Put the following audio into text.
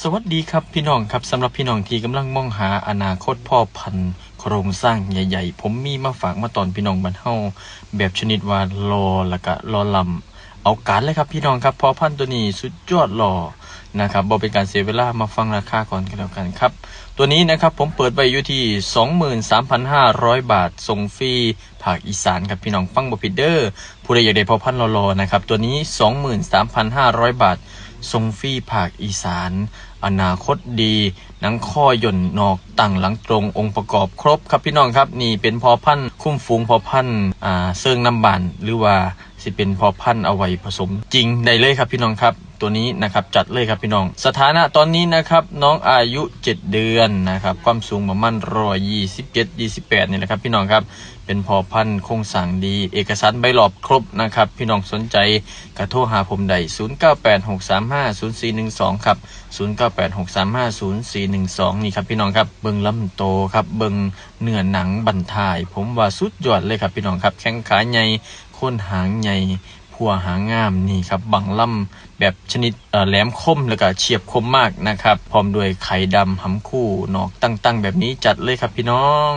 สวัสดีครับพี่น้องครับสำหรับพี่น้องที่กำลังมองหาอนาคตพ่อพันธุ์โครงสร้างใหญ่ๆผมมีมาฝากมาตอนพี่น้องบ้านเฮาแบบชนิดว่ารอแล้วก็รอลำเอาการเลยครับพี่น้องครับพ่อพันธุ์ตัวนี้สุดยอดหล่อนะครับบ่เป็นการเสียเวลามาฟังราคาก่อนกันแล้วกันครับตัวนี้นะครับผมเปิดไว้อยู่ที่ 23,500 บาทส่งฟรีภาคอีสานครับพี่น้องฟังบ่ผิดเด้อผู้ใดอยากได้พ่อพันธุ์รอๆนะครับตัวนี้ 23,500 บาทส่งฟรีภาคอีสานอนาคตดีหนังข้อย่นนอกตั้งหลังตรงองค์ประกอบครบครับพี่น้องครับนี่เป็นพอพันธุ์คุ้มฟูงพอพันธุ์เซิงน้ำบานหรือว่าสิเป็นพอพันธุ์เอาไว้ผสมจริงได้เลยครับพี่น้องครับตัวนี้นะครับจัดเลยครับพี่น้องสถานะตอนนี้นะครับน้องอายุ7 เดือนนะครับความสูงประมาณ127-128นี่แหละครับพี่น้องครับเป็นพอพันธุ์โครงสร้างดีเอกสารใบหลอบครบนะครับพี่น้องสนใจกระโทรหาผมได้0986350412ครับ0986350412นี่ครับพี่น้องครับเบิ่งลำโตครับเบิ่งเนื้อหนังบั้นท้ายผมว่าสุดยอดเลยครับพี่น้องครับแข้งขาใหญ่โคนหางใหญ่พัวหางงามนี่ครับบังลำแบบชนิดแหลมคมแล้วก็เฉียบคมมากนะครับพร้อมด้วยไข่ดำหำคู่นอกตั้งๆแบบนี้จัดเลยครับพี่น้อง